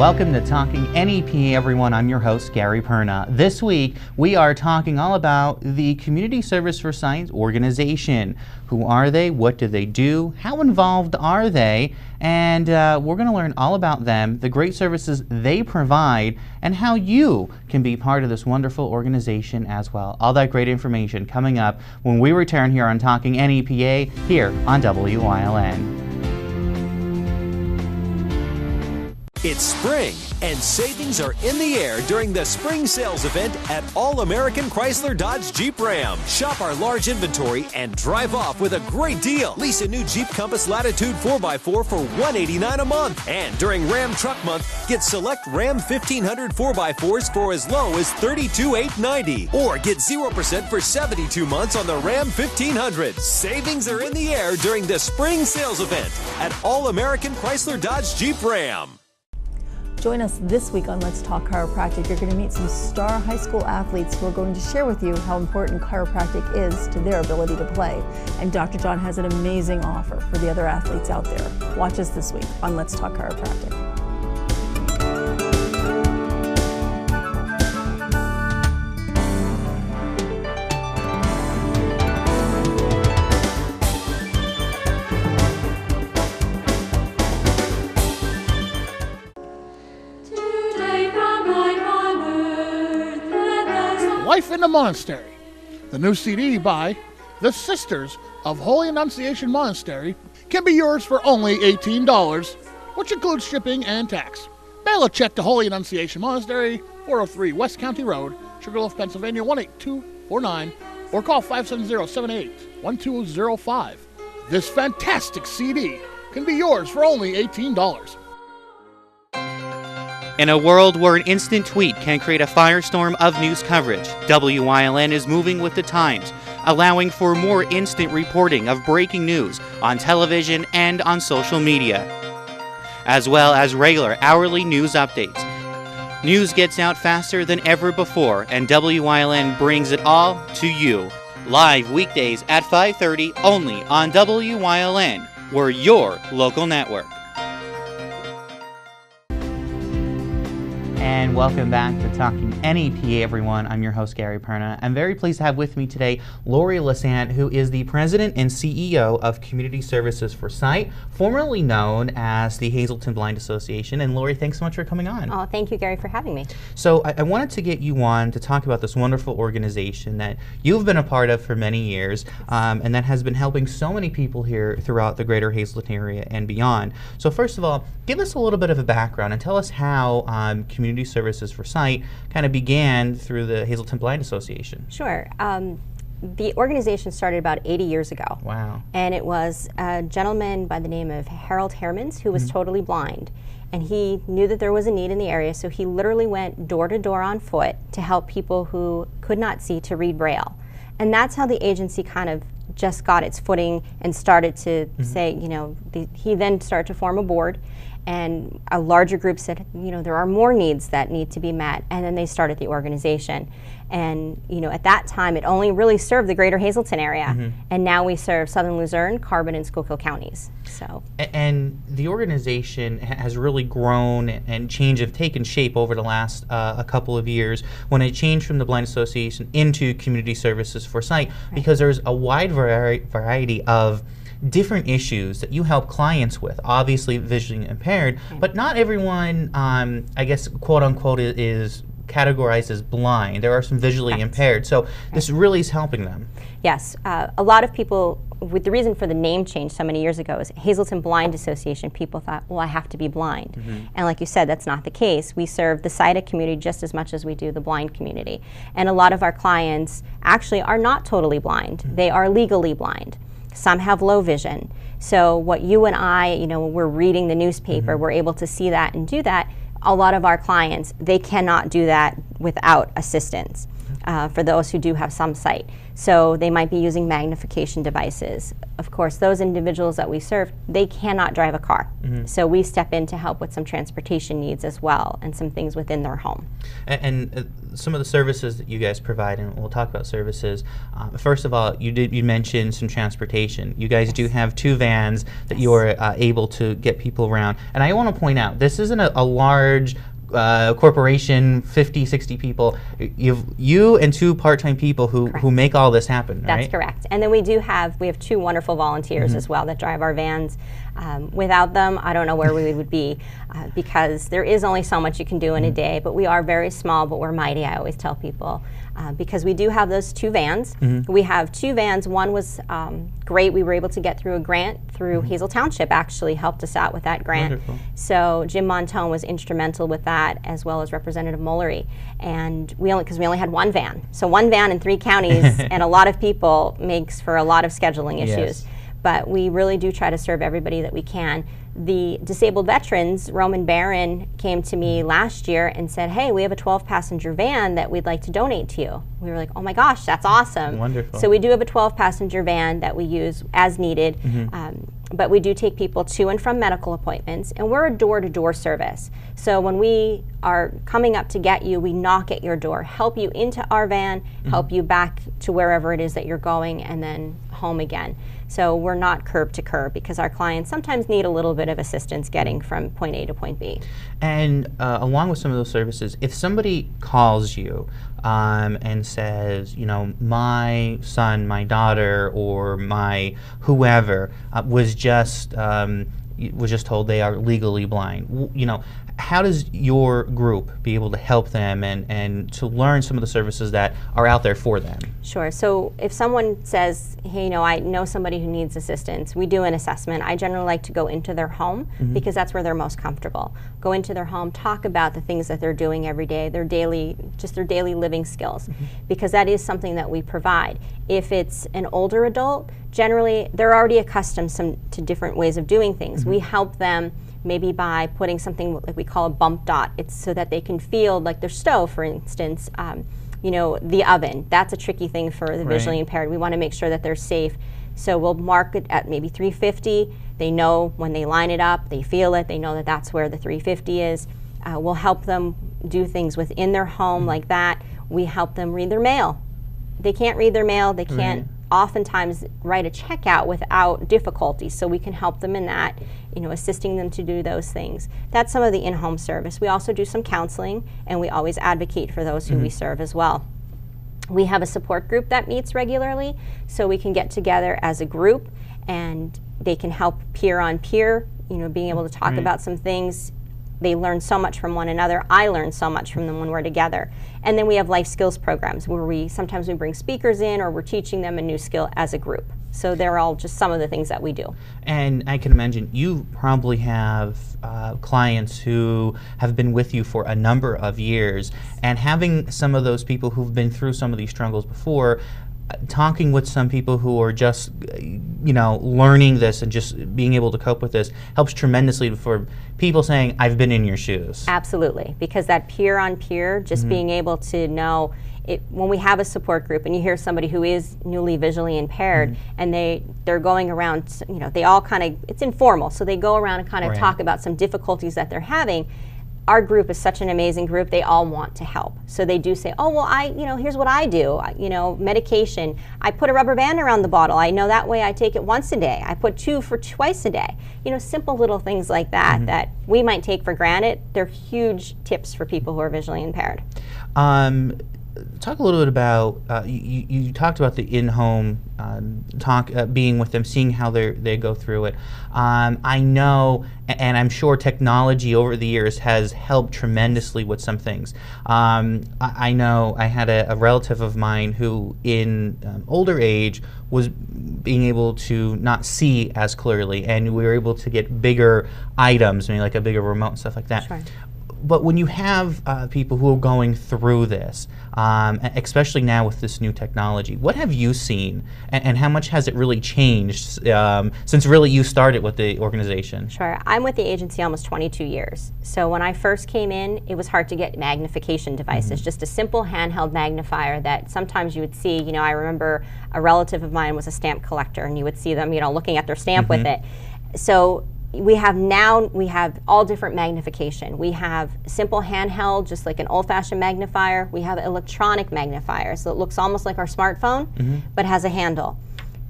Welcome to Talking NEPA, everyone. I'm your host, Gary Perna. This week, we are talking all about the Community Service for Sight organization. Who are they? What do they do? How involved are they? And we're going to learn all about them, the great services they provide, and how you can be part of this wonderful organization as well. All that great information coming up when we return here on Talking NEPA here on WYLN. It's spring, and savings are in the air during the spring sales event at All-American Chrysler Dodge Jeep Ram. Shop our large inventory and drive off with a great deal. Lease a new Jeep Compass Latitude 4x4 for $189 a month. And during Ram Truck Month, get select Ram 1500 4x4s for as low as $32,890. Or get 0% for 72 months on the Ram 1500. Savings are in the air during the spring sales event at All-American Chrysler Dodge Jeep Ram. Join us this week on Let's Talk Chiropractic. You're going to meet some star high school athletes who are going to share with you how important chiropractic is to their ability to play. And Dr. John has an amazing offer for the other athletes out there. Watch us this week on Let's Talk Chiropractic. Life in the Monastery, the new CD by the Sisters of Holy Annunciation Monastery, can be yours for only $18, which includes shipping and tax. Mail a check to Holy Annunciation Monastery, 403 West County Road, Sugarloaf, Pennsylvania, 18249, or call 570-78-1205. This fantastic CD can be yours for only $18. In a world where an instant tweet can create a firestorm of news coverage, WYLN is moving with the times, allowing for more instant reporting of breaking news on television and on social media, as well as regular hourly news updates. News gets out faster than ever before, and WYLN brings it all to you. Live weekdays at 5:30 only on WYLN. We're your local network. And welcome back to Talking NEPA, everyone. I'm your host, Gary Perna. I'm very pleased to have with me today Lori Lesante, who is the President and CEO of Community Services for Sight, formerly known as the Hazleton Blind Association. And Lori, thanks so much for coming on. Oh, thank you, Gary, for having me. So I wanted to get you on to talk about this wonderful organization that you've been a part of for many years, and that has been helping so many people here throughout the greater Hazleton area and beyond. So first of all, give us a little bit of a background and tell us how Community Services for Sight kind of began through the Hazleton Blind Association. Sure. The organization started about 80 years ago. Wow. And it was a gentleman by the name of Harold Hermans who was totally blind. And he knew that there was a need in the area, so he literally went door to door on foot to help people who could not see to read Braille. And that's how the agency kind of just got its footing and started to say, you know, he then started to form a board. And a larger group said, you know, there are more needs that need to be met, and then they started the organization. And, you know, at that time, it only really served the greater Hazleton area, and now we serve Southern Luzerne, Carbon, and Schuylkill counties. So. And the organization has really grown and taken shape over the last a couple of years when it changed from the Blind Association into Community Services for Sight, because there's a wide variety of different issues that you help clients with, obviously visually impaired, but not everyone, I guess, quote unquote, is categorized as blind. There are some visually impaired, so this really is helping them. Yes, a lot of people, with the reason for the name change so many years ago is Hazleton Blind Association, people thought, well, I have to be blind. And like you said, that's not the case. We serve the sighted community just as much as we do the blind community. And a lot of our clients actually are not totally blind. They are legally blind. Some have low vision. So what you and I, you know, when we're reading the newspaper, we're able to see that and do that. A lot of our clients, they cannot do that without assistance for those who do have some sight. So they might be using magnification devices. Of course, those individuals that we serve, they cannot drive a car. So we step in to help with some transportation needs as well and some things within their home. And some of the services that you guys provide, and we'll talk about services. First of all, you mentioned some transportation. You guys do have 2 vans that you are able to get people around. And I want to point out, this isn't a large corporation, 50, 60 people. You and 2 part-time people who make all this happen, right? That's correct. And then we have 2 wonderful volunteers as well that drive our vans. Without them, I don't know where we would be because there is only so much you can do in a day, but we are very small, but we're mighty, I always tell people, because we do have those 2 vans. We have 2 vans. One was great. We were able to get through a grant through Hazel Township, actually helped us out with that grant. Wonderful. So Jim Montone was instrumental with that, as well as Representative Mullery. And because we only had 1 van. So 1 van in 3 counties and a lot of people makes for a lot of scheduling issues. Yes. But we really do try to serve everybody that we can. The disabled veterans, Roman Barron, came to me last year and said, hey, we have a 12-passenger van that we'd like to donate to you. We were like, oh my gosh, that's awesome. Wonderful. So we do have a 12-passenger van that we use as needed, but we do take people to and from medical appointments, and we're a door-to-door service. So when we are coming up to get you, we knock at your door, help you into our van, help you back to wherever it is that you're going, and then home again. So we're not curb to curb because our clients sometimes need a little bit of assistance getting from point A to point B. And along with some of those services, if somebody calls you and says, you know, my son, my daughter, or my whoever was just told they are legally blind, you know, how does your group be able to help them and to learn some of the services that are out there for them? Sure. So if someone says, hey, you know, I know somebody who needs assistance, we do an assessment. I generally like to go into their home because that's where they're most comfortable. Go into their home, talk about the things that they're doing every day, their daily living skills, because that is something that we provide. If it's an older adult, generally they're already accustomed to different ways of doing things. We help them maybe by putting something like we call a bump dot. It's so that they can feel like their stove, for instance, you know, the oven. That's a tricky thing for the visually impaired. We want to make sure that they're safe. So we'll mark it at maybe 350. They know when they line it up, they feel it, they know that that's where the 350 is. We'll help them do things within their home like that. We help them read their mail. They can't read their mail, they can't oftentimes write a check out without difficulty, so we can help them in that, you know, assisting them to do those things. That's some of the in-home service. We also do some counseling, and we always advocate for those who we serve as well. We have a support group that meets regularly, so we can get together as a group, and they can help peer on peer, you know, being able to talk about some things. They learn so much from one another. I learn so much from them when we're together. And then we have life skills programs where sometimes we bring speakers in or we're teaching them a new skill as a group. So they're all just some of the things that we do. And I can imagine you probably have clients who have been with you for a number of years, and having some of those people who've been through some of these struggles before, talking with some people who are just, you know, learning this and just being able to cope with this helps tremendously for people saying, I've been in your shoes. Absolutely, because that peer on peer, just being able to know, when we have a support group and you hear somebody who is newly visually impaired and they're going around, you know, they all kind of, it's informal, so they go around and kind of talk about some difficulties that they're having. Our group is such an amazing group, they all want to help. So they do say, oh, well, you know, here's what I do. You know, medication, I put a rubber band around the bottle. I know that way I take it once a day. I put 2 for twice a day. You know, simple little things like that that we might take for granted. They're huge tips for people who are visually impaired. Talk a little bit about, you talked about the in-home being with them, seeing how they go through it. I know, and I'm sure technology over the years has helped tremendously with some things. I know I had a relative of mine who in older age was being able to not see as clearly, and we were able to get bigger items, maybe like a bigger remote and stuff like that. Sure. But when you have people who are going through this, especially now with this new technology, what have you seen, and how much has it really changed since really you started with the organization? Sure. I'm with the agency almost 22 years. So when I first came in, it was hard to get magnification devices, just a simple handheld magnifier that sometimes you would see. You know, I remember a relative of mine was a stamp collector, and you would see them, you know, looking at their stamp with it. So we have all different magnification. We have simple handheld, just like an old-fashioned magnifier. We have electronic magnifier, so it looks almost like our smartphone, but has a handle.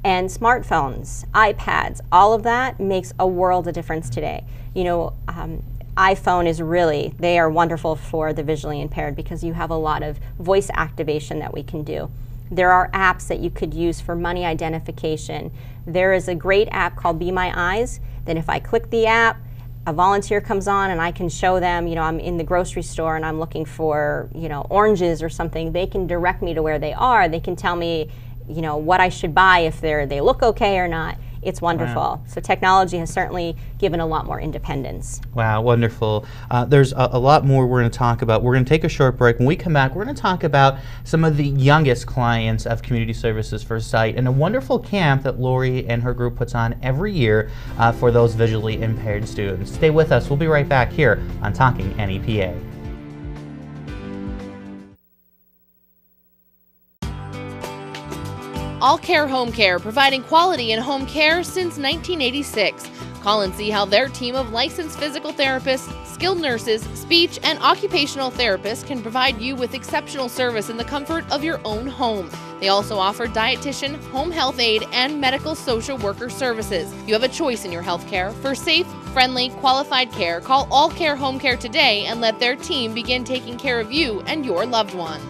And smartphones, iPads, all of that makes a world of difference today. You know, iPhone is really, they are wonderful for the visually impaired because you have a lot of voice activation that we can do. There are apps that you could use for money identification. There is a great app called Be My Eyes. Then if I click the app, a volunteer comes on and I can show them, you know, I'm in the grocery store and I'm looking for, you know, oranges or something. They can direct me to where they are. They can tell me, you know, what I should buy, if they look okay or not. It's wonderful. Wow. So technology has certainly given a lot more independence. Wow, wonderful. There's a lot more we're going to talk about. We're going to take a short break. When we come back, we're going to talk about some of the youngest clients of Community Services for Sight and a wonderful camp that Lori and her group puts on every year for those visually impaired students. Stay with us. We'll be right back here on Talking NEPA. All Care Home Care, providing quality in home care since 1986. Call and see how their team of licensed physical therapists, skilled nurses, speech, and occupational therapists can provide you with exceptional service in the comfort of your own home. They also offer dietitian, home health aide, and medical social worker services. You have a choice in your health care. For safe, friendly, qualified care, call All Care Home Care today and let their team begin taking care of you and your loved ones.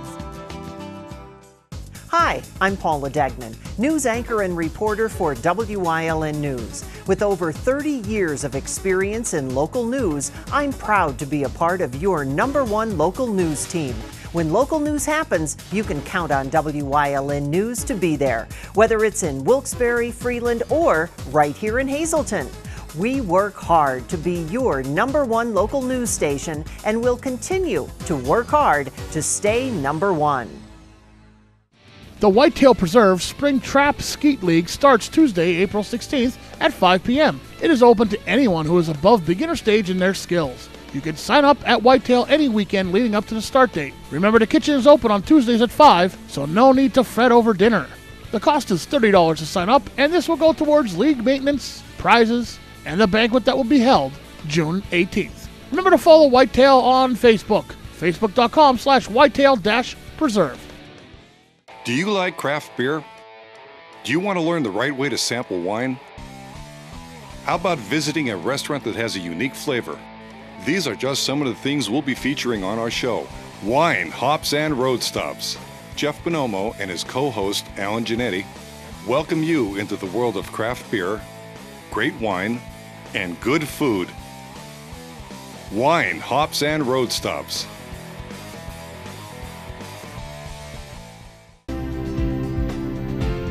Hi, I'm Paula Degnan, news anchor and reporter for WYLN News. With over 30 years of experience in local news, I'm proud to be a part of your #1 local news team. When local news happens, you can count on WYLN News to be there, whether it's in Wilkes-Barre, Freeland, or right here in Hazleton. We work hard to be your #1 local news station, and will continue to work hard to stay #1. The Whitetail Preserve Spring Trap Skeet League starts Tuesday, April 16th at 5 p.m. It is open to anyone who is above beginner stage in their skills. You can sign up at Whitetail any weekend leading up to the start date. Remember, the kitchen is open on Tuesdays at 5, so no need to fret over dinner. The cost is $30 to sign up, and this will go towards league maintenance, prizes, and the banquet that will be held June 18th. Remember to follow Whitetail on Facebook, facebook.com/whitetail-preserve. Do you like craft beer? Do you want to learn the right way to sample wine? How about visiting a restaurant that has a unique flavor? These are just some of the things we'll be featuring on our show. Wine, Hops, and Road Stops. Jeff Bonomo and his co-host, Alan Giannetti, welcome you into the world of craft beer, great wine, and good food. Wine, Hops, and Road Stops.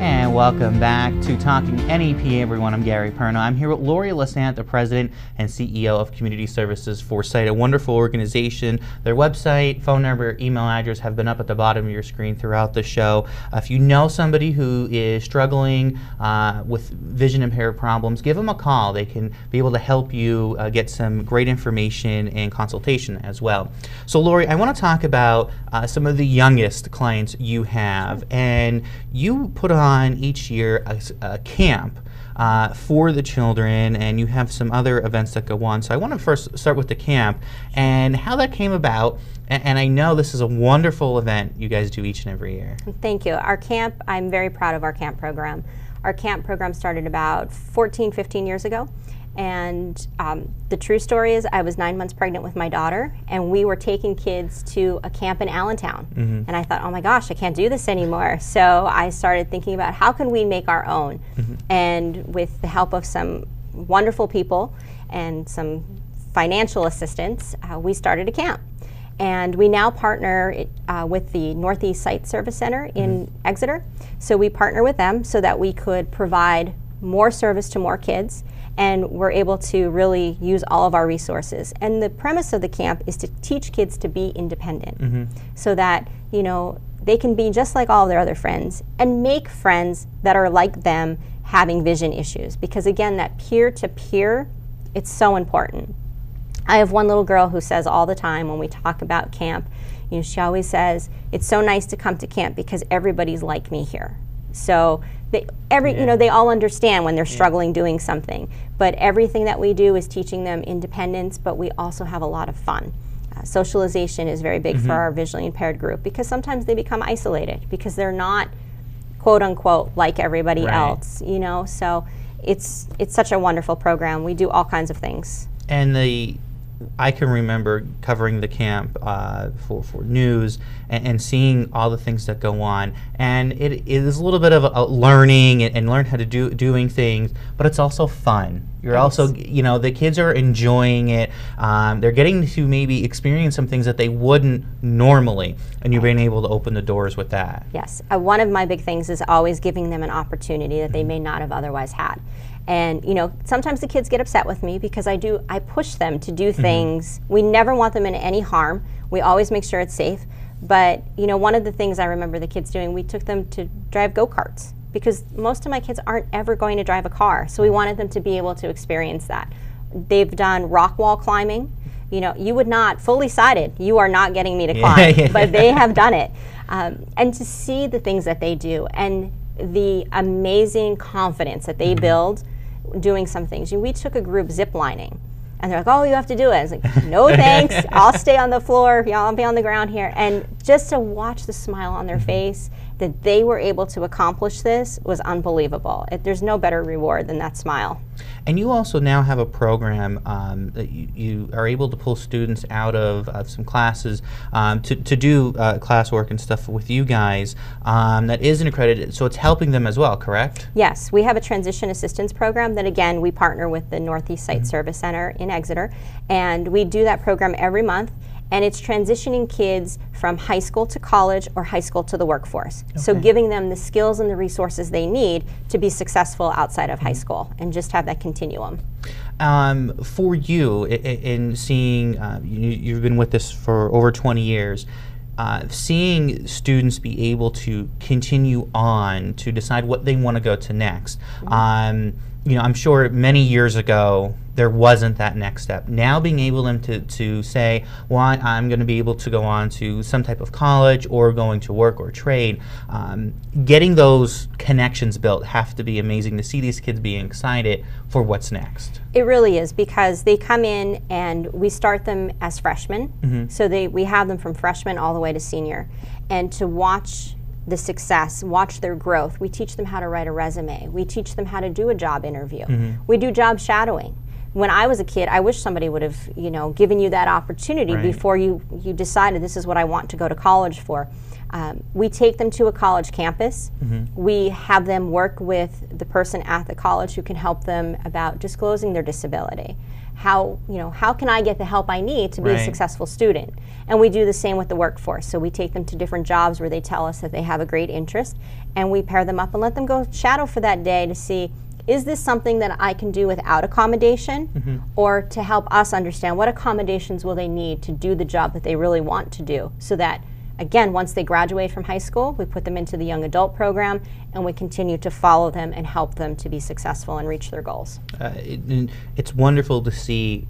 And welcome back to Talking NEPA, everyone. I'm Gary Perno. I'm here with Lori Lesante, the President and CEO of Community Services for Sight, a wonderful organization. Their website, phone number, email address have been up at the bottom of your screen throughout the show. If you know somebody who is struggling with vision impaired problems, give them a call. They can be able to help you get some great information and consultation as well. So Lori, I want to talk about some of the youngest clients you have, and you put on each year a camp for the children, and you have some other events that go on. So I want to first start with the camp and how that came about. And I know this is a wonderful event you guys do each and every year. Thank you. Our camp, I'm very proud of our camp program. Our camp program started about 14, 15 years ago. And the true story is I was 9 months pregnant with my daughter, and we were taking kids to a camp in Allentown. And I thought, oh my gosh, I can't do this anymore. So I started thinking about how can we make our own? And with the help of some wonderful people and some financial assistance, we started a camp. And we now partner with the Northeast Sight Service Center in Exeter. So we partner with them so that we could provide more service to more kids and we're able to really use all of our resources. And the premise of the camp is to teach kids to be independent, so that, you know, they can be just like all of their other friends and make friends that are like them having vision issues. Because again, that peer-to-peer, it's so important. I have one little girl who says all the time when we talk about camp, you know, she always says, it's so nice to come to camp because everybody's like me here. So you know, they all understand when they're struggling doing something. But everything that we do is teaching them independence, but we also have a lot of fun. Socialization is very big for our visually impaired group, because sometimes they become isolated because they're not, quote unquote, like everybody else, you know. So it's such a wonderful program. We do all kinds of things. And I can remember covering the camp for news and seeing all the things that go on, and it is a little bit of a learning and learn how to doing things, but it's also fun. You're also, you know, the kids are enjoying it. They're getting to maybe experience some things that they wouldn't normally, and you're being able to open the doors with that. Yes, one of my big things is always giving them an opportunity that they may not have otherwise had. And, you know, sometimes the kids get upset with me because I push them to do things. We never want them in any harm. We always make sure it's safe. But, you know, one of the things I remember the kids doing, we took them to drive go-karts, because most of my kids aren't ever going to drive a car. So we wanted them to be able to experience that. They've done rock wall climbing. You know, you would not, fully sighted, you are not getting me to climb, but they have done it. And to see the things that they do and the amazing confidence that they build doing some things. We took a group zip lining, and they're like, oh, you have to do it. I was like, no thanks, I'll stay on the floor, you know, I'll be on the ground here. And just to watch the smile on their face that they were able to accomplish this was unbelievable. There's no better reward than that smile. And you also now have a program that you are able to pull students out of some classes to do classwork and stuff with you guys that isn't accredited, so it's helping them as well, correct? Yes, we have a transition assistance program that, again, we partner with the Northeast Site Service Center in Exeter, and we do that program every month. And it's transitioning kids from high school to college or high school to the workforce. So giving them the skills and the resources they need to be successful outside of high school and just have that continuum. For you, in seeing, you've been with this for over 20 years, seeing students be able to continue on to decide what they want to go to next. You know, I'm sure many years ago there wasn't that next step. Now being able to say, well, I'm going to be able to go on to some type of college or going to work or trade, getting those connections built have to be amazing to see these kids being excited for what's next. It really is, because they come in and we start them as freshmen. So we have them from freshman all the way to senior. And to watch the success, watch their growth. We teach them how to write a resume. We teach them how to do a job interview. We do job shadowing. When I was a kid, I wish somebody would have, you know, given you that opportunity before you decided this is what I want to go to college for. We take them to a college campus. We have them work with the person at the college who can help them about disclosing their disability. How can I get the help I need to be a successful student? And we do the same with the workforce. So we take them to different jobs where they tell us that they have a great interest, and we pair them up and let them go shadow for that day to see, is this something that I can do without accommodation, or to help us understand what accommodations will they need to do the job that they really want to do, so that, again, once they graduate from high school, we put them into the young adult program, and we continue to follow them and help them to be successful and reach their goals. It's wonderful to see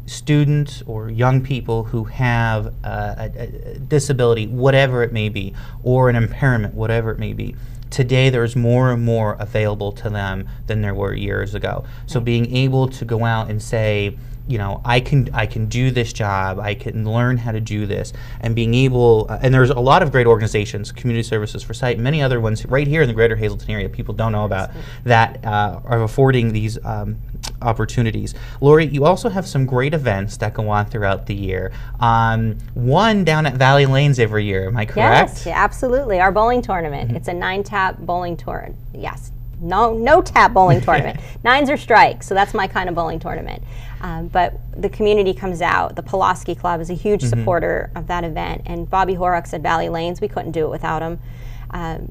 students or young people who have a disability, whatever it may be, or an impairment, whatever it may be. Today there's more and more available to them than there were years ago. So being able to go out and say, you know, I can do this job, I can learn how to do this, and being able, and there's a lot of great organizations, Community Services for Sight, many other ones right here in the greater Hazleton area people don't know about, that are affording these opportunities. Lori, you also have some great events that go on throughout the year. One down at Valley Lanes every year, am I correct? Yes, absolutely. Our bowling tournament. It's a 9-tap bowling tournament. Yes. No tap bowling tournament. Nines or strikes, so that's my kind of bowling tournament. But the community comes out. The Pulaski Club is a huge supporter of that event, and Bobby Horrocks at Valley Lanes, we couldn't do it without him.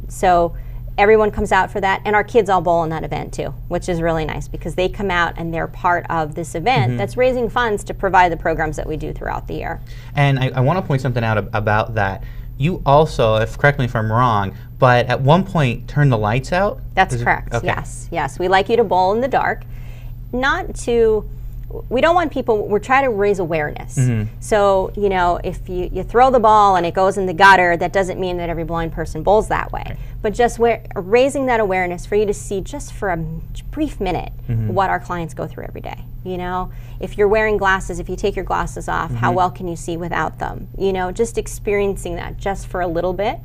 So Everyone comes out for that, and our kids all bowl in that event too, which is really nice because they come out and they're part of this event that's raising funds to provide the programs that we do throughout the year. And I want to point something out about that. You also, correct me if I'm wrong, but at one point turned the lights out? That's correct, okay. Yes. We like you to bowl in the dark. We don't want people, we're trying to raise awareness. So, you know, if you throw the ball and it goes in the gutter, that doesn't mean that every blind person bowls that way. Right. But just raising that awareness for you to see just for a brief minute what our clients go through every day. You know, if you're wearing glasses, if you take your glasses off, how well can you see without them? You know, just experiencing that just for a little bit.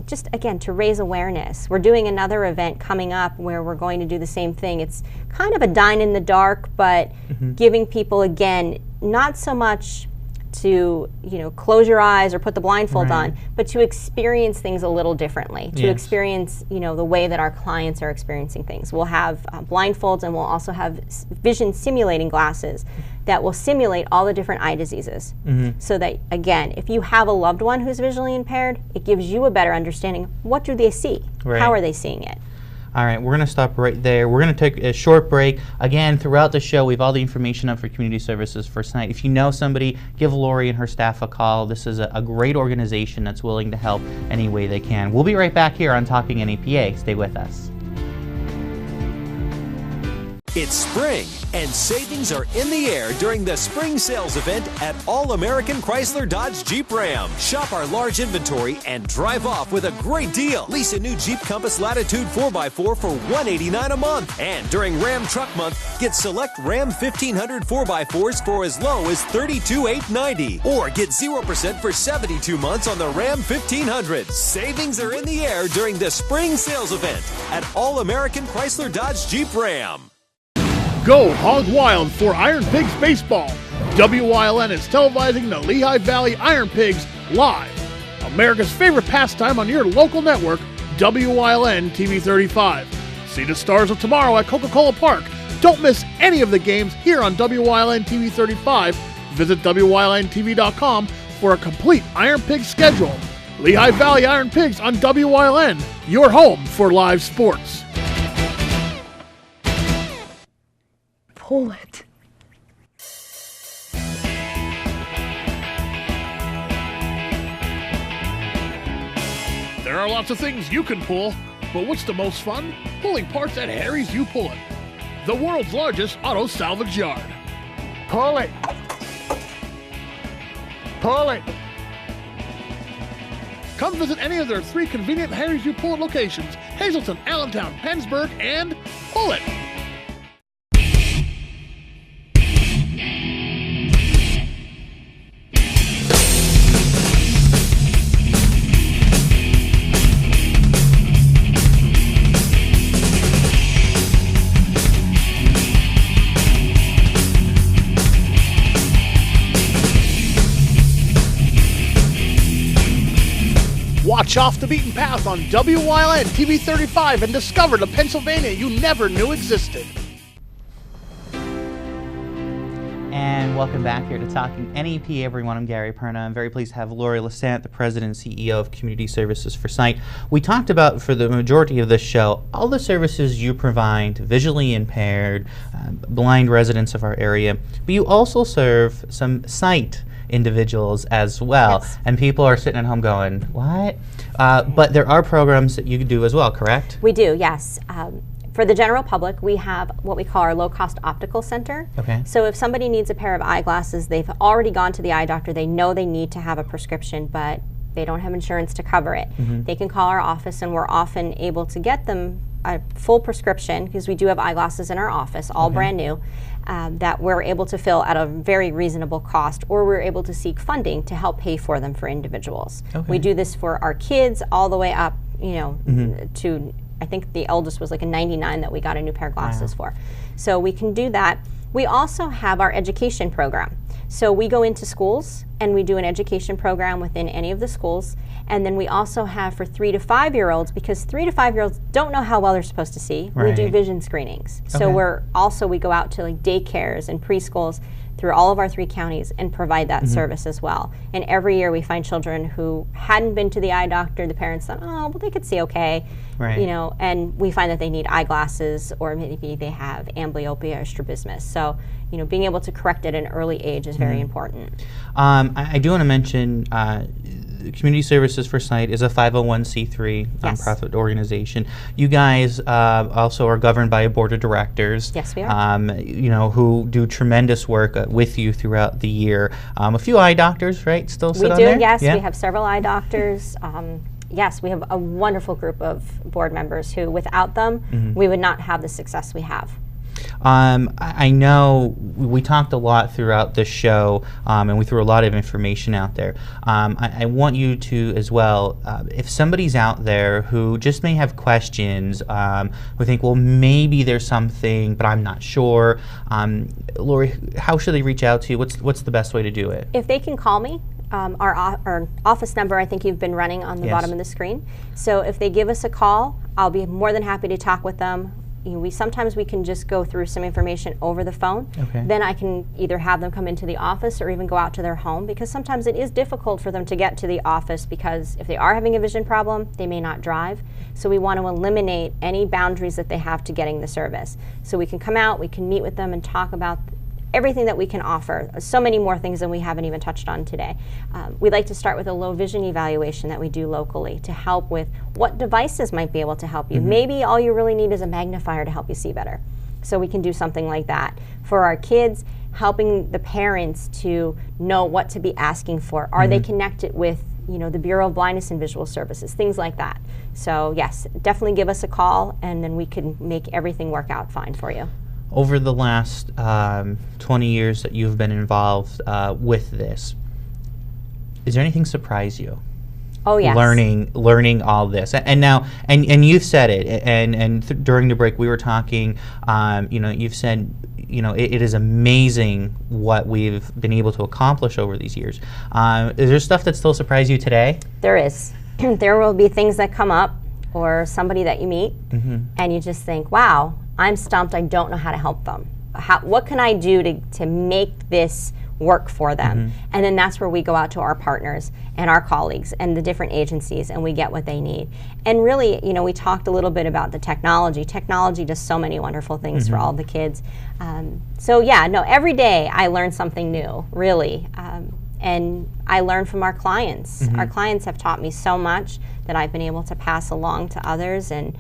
Just again, to raise awareness. We're doing another event coming up where we're going to do the same thing. It's kind of a dine in the dark, but giving people, again, not so much to, you know, close your eyes or put the blindfold on, but to experience things a little differently, to experience, you know, the way that our clients are experiencing things. We'll have blindfolds, and we'll also have vision simulating glasses that will simulate all the different eye diseases. So that, again, if you have a loved one who's visually impaired, it gives you a better understanding. What do they see? How are they seeing it? All right, we're going to stop right there. We're going to take a short break. Again, throughout the show, we have all the information up for Community Services for tonight. If you know somebody, give Lori and her staff a call. This is a great organization that's willing to help any way they can. We'll be right back here on Talking NEPA. Stay with us. It's spring, and savings are in the air during the spring sales event at All American Chrysler Dodge Jeep Ram. Shop our large inventory and drive off with a great deal. Lease a new Jeep Compass Latitude 4x4 for $189 a month. And during Ram Truck Month, get select Ram 1500 4x4s for as low as $32,890. Or get 0% for 72 months on the Ram 1500. Savings are in the air during the spring sales event at All American Chrysler Dodge Jeep Ram. Go hog wild for Iron Pigs Baseball. WYLN is televising the Lehigh Valley Iron Pigs live. America's favorite pastime on your local network, WYLN TV 35. See the Stars of Tomorrow at Coca-Cola Park. Don't miss any of the games here on WYLN TV 35. Visit WYLNTV.com for a complete Iron Pigs schedule. Lehigh Valley Iron Pigs on WYLN, your home for live sports. Pull it. There are lots of things you can pull, but what's the most fun? Pulling parts at Harry's You Pull It, the world's largest auto salvage yard. Pull it. Pull it. Come visit any of their 3 convenient Harry's You Pull It locations: Hazleton, Allentown, Pennsburg, and Pull It. Watch Off the Beaten Path on WYLN TV 35 and discover the Pennsylvania you never knew existed. And welcome back here to Talking NEPA, everyone. I'm Gary Perna. I'm very pleased to have Lori Lesante, the President and CEO of Community Services for Sight. We talked about, for the majority of this show, all the services you provide to visually impaired, blind residents of our area, but you also serve some sight individuals as well. Yes. And people are sitting at home going, what? But there are programs that you can do as well, correct? We do, yes. For the general public, we have what we call our low-cost optical center. Okay. So if somebody needs a pair of eyeglasses, they've already gone to the eye doctor, they know they need to have a prescription, but they don't have insurance to cover it. They can call our office, and we're often able to get them a full prescription, because we do have eyeglasses in our office, all brand new, that we're able to fill at a very reasonable cost, or we're able to seek funding to help pay for them for individuals. We do this for our kids all the way up, you know, to, I think the eldest was like a 99 that we got a new pair of glasses for. So we can do that. We also have our education program. So we go into schools and we do an education program within any of the schools. And then we also have for 3 to 5 year olds, because 3 to 5 year olds don't know how well they're supposed to see. We do vision screenings. So we go out to like daycares and preschools through all of our 3 counties and provide that service as well. And every year we find children who hadn't been to the eye doctor. The parents thought, oh, well, they could see okay, you know, and we find that they need eyeglasses, or maybe they have amblyopia or strabismus. So, you know, being able to correct at an early age is very important. I do want to mention Community Services for Sight is a 501c3 nonprofit organization. You guys also are governed by a board of directors. Yes, we are. You know, who do tremendous work with you throughout the year. A few eye doctors, right? Still sit on there? Yes. Yeah? We have several eye doctors. Yes, we have a wonderful group of board members who, without them, we would not have the success we have. I know we talked a lot throughout this show, and we threw a lot of information out there. I want you to as well, if somebody's out there who just may have questions, who think, well, maybe there's something, but I'm not sure. Lori, how should they reach out to you? What's the best way to do it? If they can call me, our office number, I think you've been running on the bottom of the screen. So if they give us a call, I'll be more than happy to talk with them. You know, sometimes we can just go through some information over the phone. Then I can either have them come into the office or even go out to their home, because sometimes it is difficult for them to get to the office, because if they are having a vision problem, they may not drive. So we want to eliminate any boundaries that they have to getting the service. So we can come out, we can meet with them and talk about everything that we can offer. So many more things than we haven't even touched on today. We'd like to start with a low vision evaluation that we do locally to help with what devices might be able to help you. Maybe all you really need is a magnifier to help you see better. So we can do something like that. For our kids, helping the parents to know what to be asking for. Are they connected with, you know, the Bureau of Blindness and Visual Services, things like that. So yes, definitely give us a call, and then we can make everything work out fine for you. Over the last 20 years that you've been involved with this, is there anything surprise you? Oh yes. Learning all this, and now, and you've said it, and during the break we were talking. You know, you've said, you know, it is amazing what we've been able to accomplish over these years. Is there stuff that still surprises you today? There is. There will be things that come up, or somebody that you meet, and you just think, wow, I'm stumped, I don't know how to help them. What can I do to make this work for them? And then that's where we go out to our partners and our colleagues and the different agencies, and we get what they need. And really, you know, we talked a little bit about the technology. Technology does so many wonderful things for all the kids. So yeah, no, every day I learn something new, really. And I learn from our clients. Our clients have taught me so much that I've been able to pass along to others. And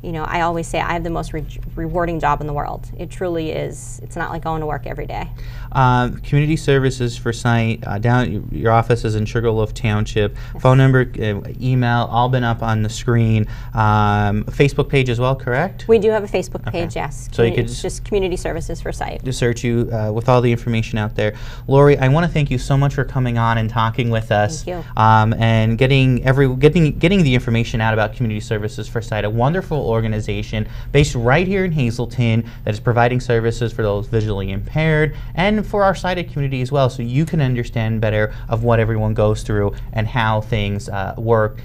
you know, I always say I have the most rewarding job in the world. It truly is. It's not like going to work every day. Community Services for Sight, down your office is in Sugarloaf Township. Yes. Phone number, email, all been up on the screen. Facebook page as well, correct? We do have a Facebook page, yes. So you could just Community Services for Sight. Just search you with all the information out there. Lori, I want to thank you so much for coming on and talking with us. Thank you. And getting the information out about Community Services for Sight, a wonderful organization based right here in Hazleton that is providing services for those visually impaired and for our sighted community as well, so you can understand better of what everyone goes through and how things work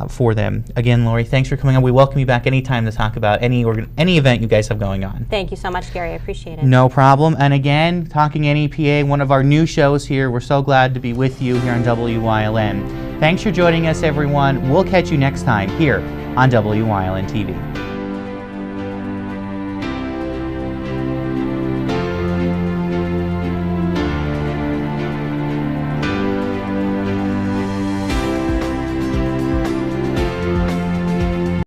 for them. Again, Lori, thanks for coming on. We welcome you back anytime to talk about any event you guys have going on. Thank you so much, Gary. I appreciate it. No problem. And again, Talking NEPA, one of our new shows here. We're so glad to be with you here on WYLN. Thanks for joining us, everyone. We'll catch you next time here on WYLN TV.